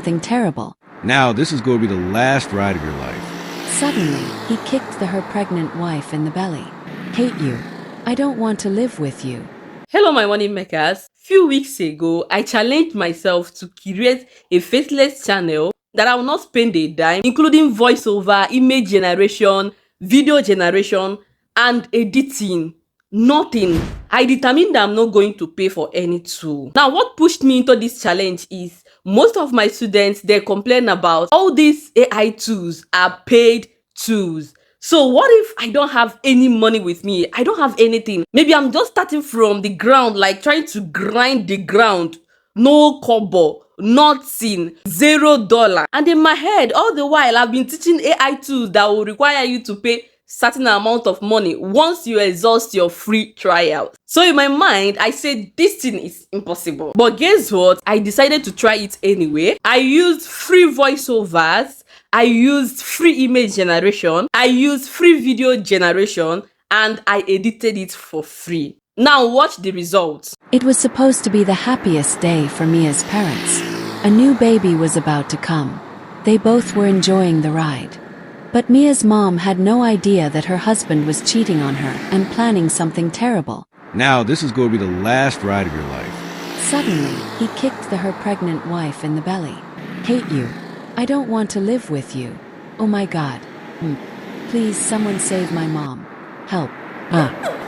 something terrible. Now this is going to be the last ride of your life. Suddenly, he kicked her pregnant wife in the belly. Hate you. I don't want to live with you. Hello my money makers. Few weeks ago, I challenged myself to create a faceless channel that I will not spend a dime, including voiceover, image generation, video generation, and editing. Nothing. I determined that I'm not going to pay for any tool. Now, what pushed me into this challenge is most of my students, they complain about all these AI tools are paid tools. So what if I don't have any money with me? I don't have anything. Maybe I'm just starting from the ground, like trying to grind the ground. No kobo, nothing, $0. And in my head, all the while, I've been teaching AI tools that will require you to pay certain amount of money once you exhaust your free trial. So in my mind, I said this thing is impossible. But guess what? I decided to try it anyway. I used free voiceovers. I used free image generation, I used free video generation, and I edited it for free. Now watch the results. It was supposed to be the happiest day for Mia's parents. A new baby was about to come. They both were enjoying the ride. But Mia's mom had no idea that her husband was cheating on her and planning something terrible. Now this is going to be the last ride of your life. Suddenly, he kicked her pregnant wife in the belly. Hate you. I don't want to live with you. Oh my God. Please someone save my mom. Help.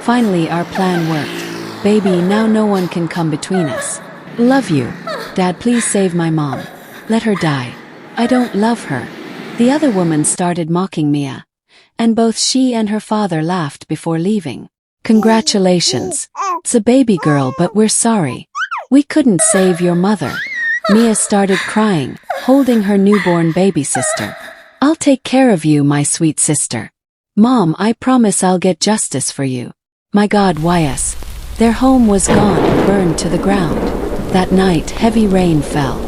Finally our plan worked. Baby, now no one can come between us. Love you. Dad, please save my mom. Let her die. I don't love her. The other woman started mocking Mia. And both she and her father laughed before leaving. Congratulations. It's a baby girl, but we're sorry. We couldn't save your mother. Mia started crying, holding her newborn baby sister. I'll take care of you, my sweet sister. Mom, I promise I'll get justice for you. My God, YS. Their home was gone, burned to the ground. That night, heavy rain fell.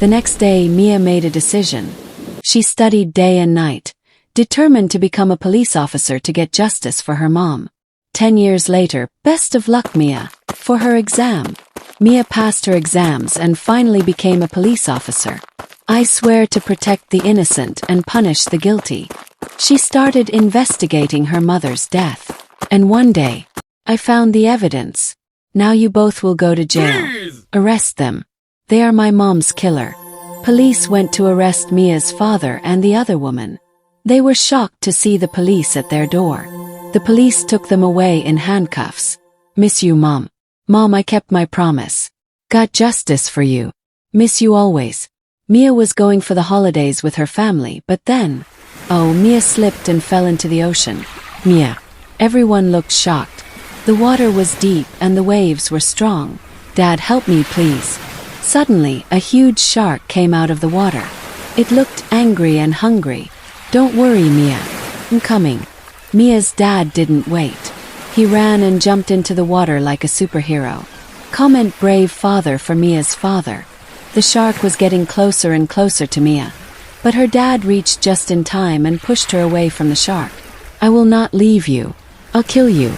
The next day, Mia made a decision. She studied day and night, determined to become a police officer to get justice for her mom. 10 years later, best of luck, Mia, for her exam. Mia passed her exams and finally became a police officer. I swear to protect the innocent and punish the guilty. She started investigating her mother's death. And one day, I found the evidence. Now you both will go to jail. Arrest them. They are my mom's killer. Police went to arrest Mia's father and the other woman. They were shocked to see the police at their door. The police took them away in handcuffs. Miss you, Mom. Mom, I kept my promise. Got justice for you. Miss you always. Mia was going for the holidays with her family, but then... Mia slipped and fell into the ocean. Mia. Everyone looked shocked. The water was deep and the waves were strong. Dad, help me, please. Suddenly, a huge shark came out of the water. It looked angry and hungry. Don't worry, Mia. I'm coming. Mia's dad didn't wait. He ran and jumped into the water like a superhero. Comment brave father for Mia's father. The shark was getting closer and closer to Mia. But her dad reached just in time and pushed her away from the shark. I will not leave you. I'll kill you.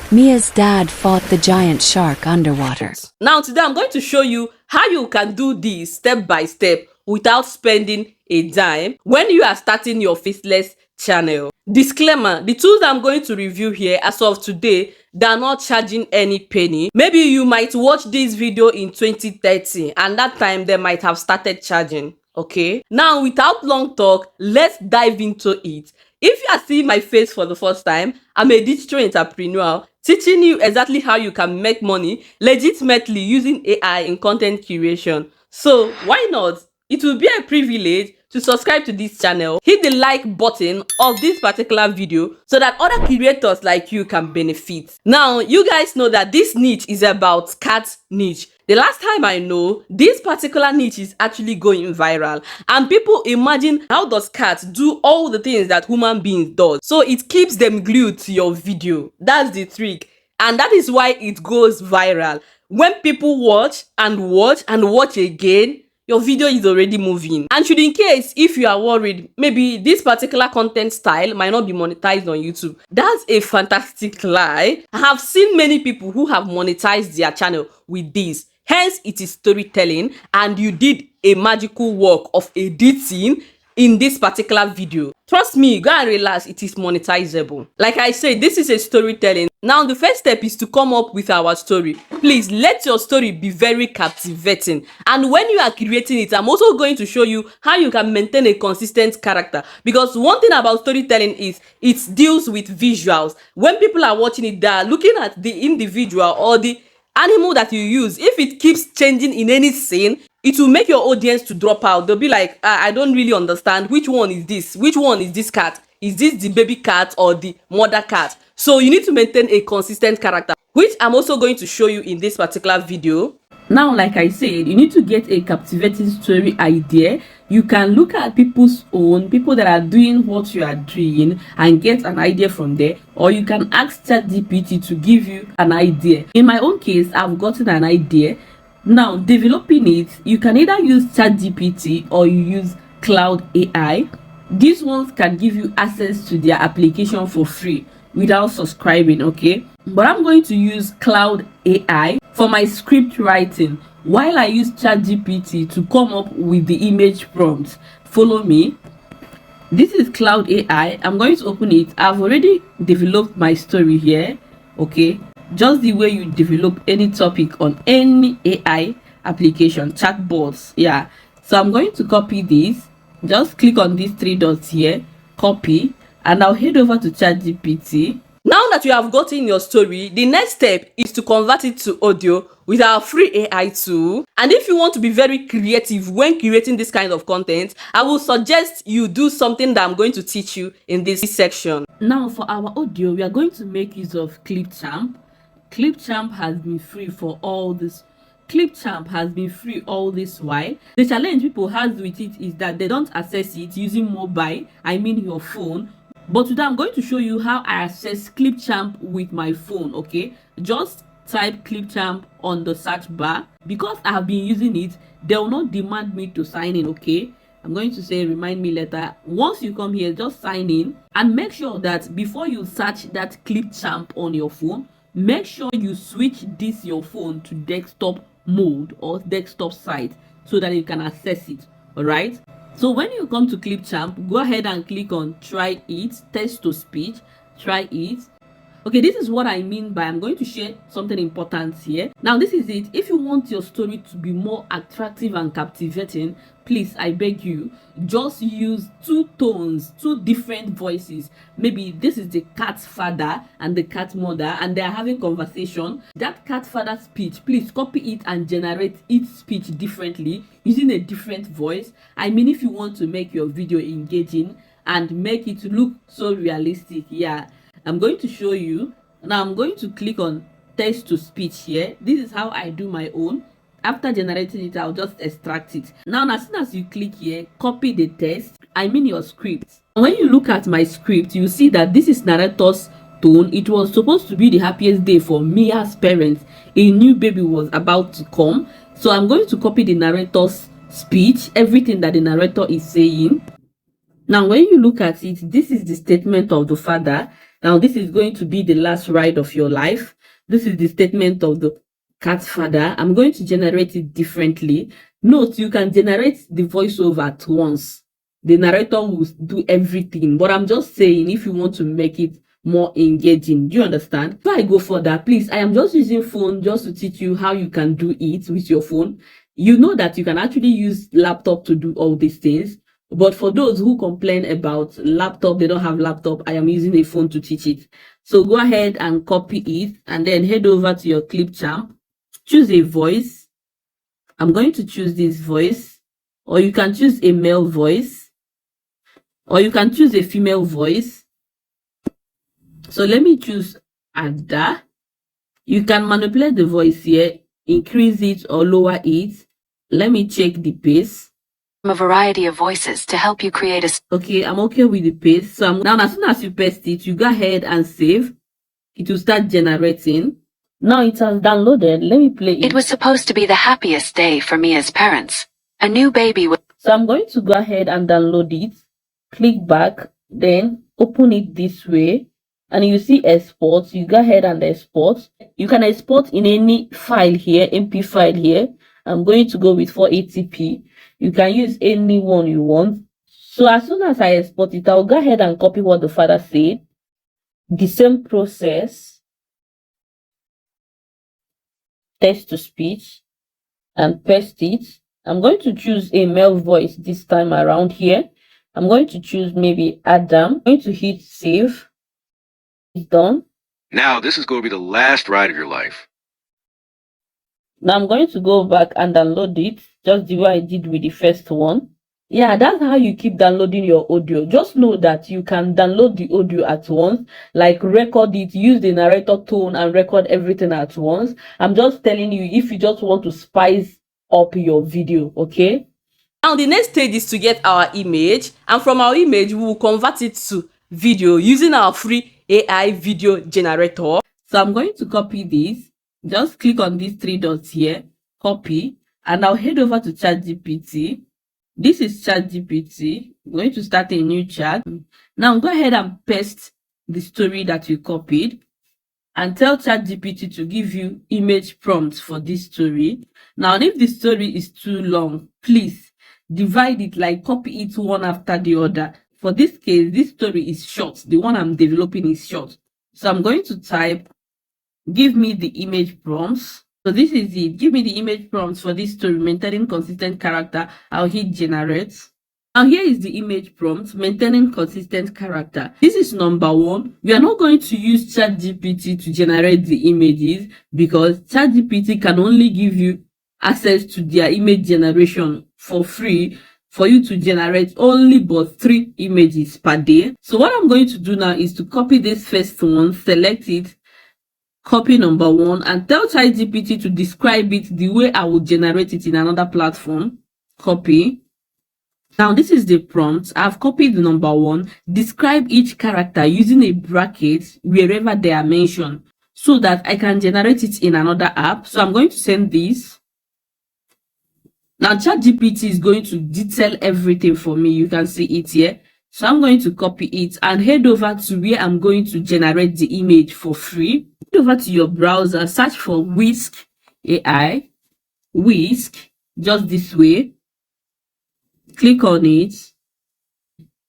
Mia's dad fought the giant shark underwater. Now today I'm going to show you how you can do this step by step without spending a dime when you are starting your Faceless channel. Disclaimer, the tools I'm going to review here as of today, they are not charging any penny. Maybe you might watch this video in 2030 and that time they might have started charging. Okay, now without long talk, let's dive into it. If you are seeing my face for the first time, I'm a digital entrepreneur teaching you exactly how you can make money legitimately using AI in content creation. So why not? It will be a privilege to subscribe to this channel, hit the like button of this particular video so that other creators like you can benefit. Now, you guys know that this niche is about cat niche. The last time I know, this particular niche is actually going viral and people imagine how does cat do all the things that human beings does. So it keeps them glued to your video. That's the trick. And that is why it goes viral. When people watch and watch and watch again, your video is already moving. And should in case if you are worried, maybe this particular content style might not be monetized on YouTube, that's a fantastic lie. I have seen many people who have monetized their channel with this. Hence, it is storytelling and you did a magical work of editing in this particular video. Trust me, go and relax, it is monetizable. Like I said, this is a storytelling. Now the first step is to come up with our story. Please let your story be very captivating, and when you are creating it, I'm also going to show you how you can maintain a consistent character, because one thing about storytelling is it deals with visuals. When people are watching it, they are looking at the individual or the animal that you use. If it keeps changing in any scene, it will make your audience to drop out. They'll be like, I don't really understand, which one is this, which one is this cat, is this the baby cat or the mother cat? So you need to maintain a consistent character, which I'm also going to show you in this particular video. Now, like I said, you need to get a captivating story idea. You can look at people's own, people that are doing what you are doing, and get an idea from there, or you can ask ChatGPT to give you an idea. In my own case, I've gotten an idea. Now, developing it, you can either use ChatGPT or you use Cloud AI. These ones can give you access to their application for free without subscribing, okay? But I'm going to use Cloud AI for my script writing, while I use ChatGPT to come up with the image prompts. Follow me. This is Cloud AI. I'm going to open it. I've already developed my story here, okay? Just the way you develop any topic on any AI application, chatbots, yeah. So I'm going to copy this. Just click on these three dots here, copy, and I'll head over to ChatGPT. Now that you have gotten your story, the next step is to convert it to audio with our free AI tool. And if you want to be very creative when creating this kind of content, I will suggest you do something that I'm going to teach you in this section. Now for our audio, we are going to make use of Clipchamp. Clipchamp has been free for all this. Clipchamp has been free all this while. The challenge people have with it is that they don't access it using mobile, I mean your phone. But today I'm going to show you how I access Clipchamp with my phone, okay? Just type Clipchamp on the search bar. Because I have been using it, they will not demand me to sign in, okay? I'm going to say remind me later. Once you come here, just sign in and make sure that before you search that Clipchamp on your phone, make sure you switch this your phone to desktop mode or desktop site so that you can access it. All right, so when you come to Clipchamp, go ahead and click on try it, text to speech, try it. Okay, this is what I mean by, I'm going to share something important here. Now this is it. If you want your story to be more attractive and captivating, please, I beg you, just use two tones, two different voices. Maybe this is the cat's father and the cat mother, and they are having conversation. That cat father speech, please copy it and generate its speech differently using a different voice. I mean, if you want to make your video engaging and make it look so realistic, yeah, I'm going to show you. Now I'm going to click on text to speech here. This is how I do my own. After generating it, I'll just extract it. Now as soon as you click here, copy the text, I mean your script. When you look at my script, you see that this is narrator's tone. It was supposed to be the happiest day for Mia's parents. A new baby was about to come. So I'm going to copy the narrator's speech, everything that the narrator is saying. Now when you look at it, this is the statement of the father. Now this is going to be the last ride of your life. This is the statement of the cat's father. I'm going to generate it differently. Note, you can generate the voiceover at once. The narrator will do everything, but I'm just saying if you want to make it more engaging. Do you understand? Before I go further, please, I am just using phone just to teach you how you can do it with your phone. You know that you can actually use laptop to do all these things. But for those who complain about laptop, they don't have laptop, I am using a phone to teach it. So go ahead and copy it and then head over to your Clipchamp. Choose a voice. I'm going to choose this voice, or you can choose a male voice, or you can choose a female voice. So let me choose Ada. You can manipulate the voice here, increase it or lower it. Let me check the pace. A variety of voices to help you create a... Okay, I'm okay with the pace. So now as soon as you paste it, you go ahead and save. It will start generating. Now it has downloaded. Let me play it. It was supposed to be the happiest day for Mia's parents. A new baby was... So I'm going to go ahead and download it. Click back, then open it this way. And you see export. You go ahead and export. You can export in any file here, MP file here. I'm going to go with 480p. You can use any one you want. So as soon as I export it, I'll go ahead and copy what the father said. The same process, text to speech, and paste it. I'm going to choose a male voice this time around here. I'm going to choose maybe Adam. I'm going to hit save. It's done. Now this is going to be the last ride of your life. Now I'm going to go back and download it just the way I did with the first one. Yeah, that's how you keep downloading your audio. Just know that you can download the audio at once, like record it, use the narrator tone and record everything at once. I'm just telling you if you just want to spice up your video, okay? Now the next stage is to get our image, and from our image we will convert it to video using our free AI video generator. So I'm going to copy this. Just click on these three dots here, copy, and I'll head over to ChatGPT. This is ChatGPT. I'm going to start a new chat. Now go ahead and paste the story that you copied and tell ChatGPT to give you image prompts for this story. Now, if the story is too long, please divide it, like copy it one after the other. For this case, this story is short. The one I'm developing is short. So I'm going to type, give me the image prompts. So this is it. Give me the image prompts for this story, maintaining consistent character. I'll hit generate. Now here is the image prompt, maintaining consistent character. This is number one. We are not going to use ChatGPT to generate the images because ChatGPT can only give you access to their image generation for free for you to generate only but 3 images per day. So what I'm going to do now is to copy this first one, select it, copy number 1, and tell ChatGPT to describe it the way I will generate it in another platform. Copy. Now this is the prompt. I've copied the number 1. Describe each character using a bracket wherever they are mentioned so that I can generate it in another app. So I'm going to send this. Now ChatGPT is going to detail everything for me. You can see it here. So I'm going to copy it and head over to where I'm going to generate the image for free. Head over to your browser, search for Whisk AI. Whisk, just this way. Click on it.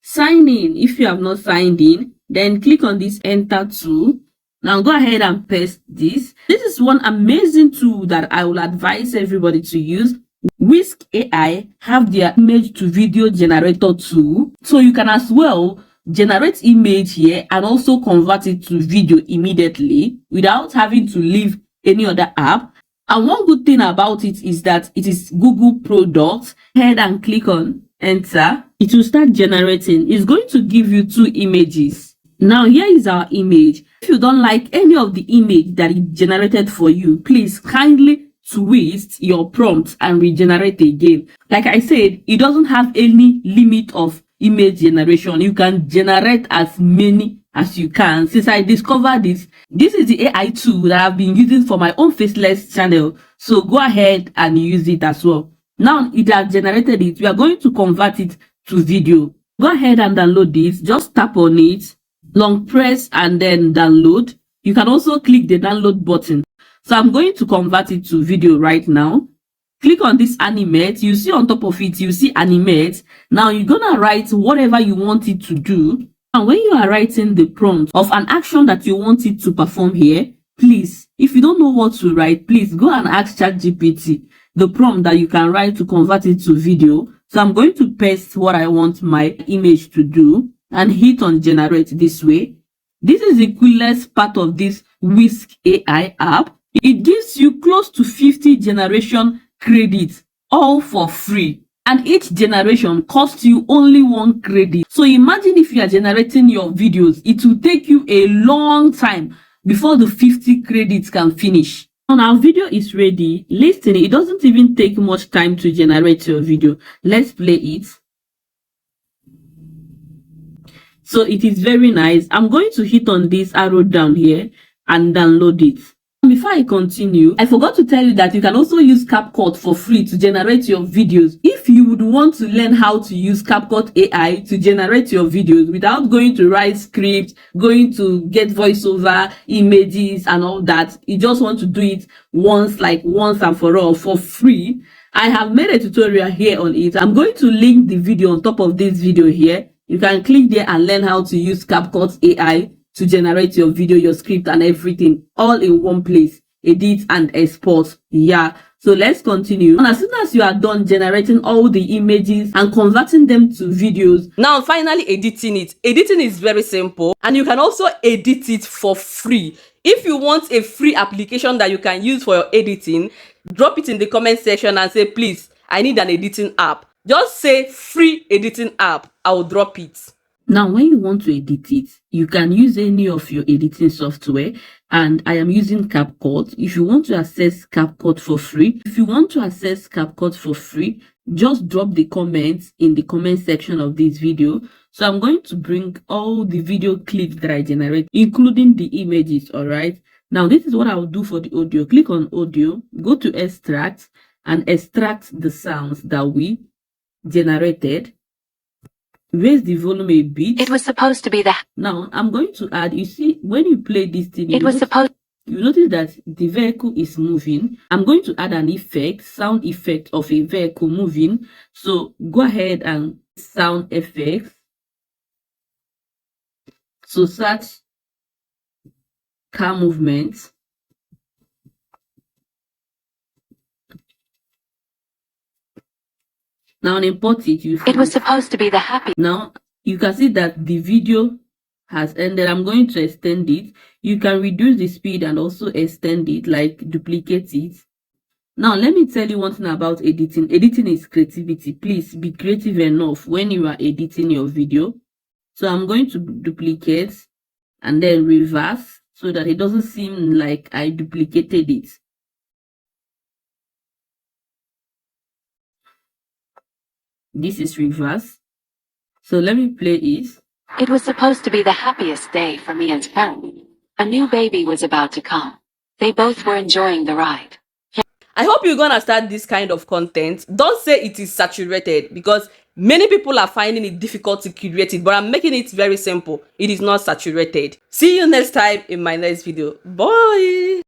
Sign in. If you have not signed in, then click on this enter tool. Now go ahead and paste this. This is one amazing tool that I will advise everybody to use. Whisk AI have their image to video generator tool, so you can as well generate image here and also convert it to video immediately without having to leave any other app. And one good thing about it is that it is Google product. Head and click on enter. It will start generating. It's going to give you 2 images. Now here is our image. If you don't like any of the image that it generated for you, please kindly twist your prompt and regenerate again. Like I said, it doesn't have any limit of image generation. You can generate as many as you can. Since I discovered this is the AI tool that I've been using for my own Faceless channel. So go ahead and use it as well. Now it has generated it. We are going to convert it to video. Go ahead and download this. Just tap on it, long press, and then download. You can also click the download button. So I'm going to convert it to video right now. Click on this animate. You see on top of it, you see animate. Now you're gonna write whatever you want it to do. And when you are writing the prompt of an action that you want it to perform here, please, if you don't know what to write, please go and ask ChatGPT the prompt that you can write to convert it to video. So I'm going to paste what I want my image to do and hit on generate this way. This is the coolest part of this Whisk AI app. It gives you close to 50 generation credits, all for free. And each generation costs you only 1 credit. So imagine if you are generating your videos, it will take you a long time before the 50 credits can finish. Now our video is ready. Listen, it doesn't even take much time to generate your video. Let's play it. So it is very nice. I'm going to hit on this arrow down here and download it. Before I continue, I forgot to tell you that you can also use CapCut for free to generate your videos. If you would want to learn how to use CapCut AI to generate your videos without going to write script, going to get voiceover, images and all that, you just want to do it once and for all for free, I have made a tutorial here on it. I'm going to link the video on top of this video here. You can click there and learn how to use CapCut AI to generate your video, your script and everything all in one place. Edit and export. Yeah. So let's continue. And as soon as you are done generating all the images and converting them to videos, now finally editing it. Editing is very simple and you can also edit it for free. If you want a free application that you can use for your editing, drop it in the comment section and say, please, I need an editing app. Just say free editing app. I'll drop it. Now, when you want to edit it, you can use any of your editing software, and I am using CapCut. If you want to access CapCut for free, just drop the comments in the comment section of this video. So I'm going to bring all the video clips that I generate, including the images, all right? Now, this is what I will do for the audio. Click on audio, go to extract, and extract the sounds that we generated. Raise the volume a bit. It was supposed to be the... Now, I'm going to add, you see, when you play this thing, It was supposed... you notice that the vehicle is moving. I'm going to add an effect, sound effect of a vehicle moving. So go ahead and sound effects. So search car movements. Now import it. It was supposed to be the happy... Now you can see that the video has ended. I'm going to extend it. You can reduce the speed and also extend it, like duplicate it. Now let me tell you one thing about editing. Editing is creativity. Please be creative enough when you are editing your video. So I'm going to duplicate and then reverse so that it doesn't seem like I duplicated it. This is reverse. So let me play it. It was supposed to be the happiest day for me and Karen. A new baby was about to come. They both were enjoying the ride. I hope you're gonna start this kind of content. Don't say it is saturated, because many people are finding it difficult to create it, but I'm making it very simple. It is not saturated. See you next time in my next video. Bye.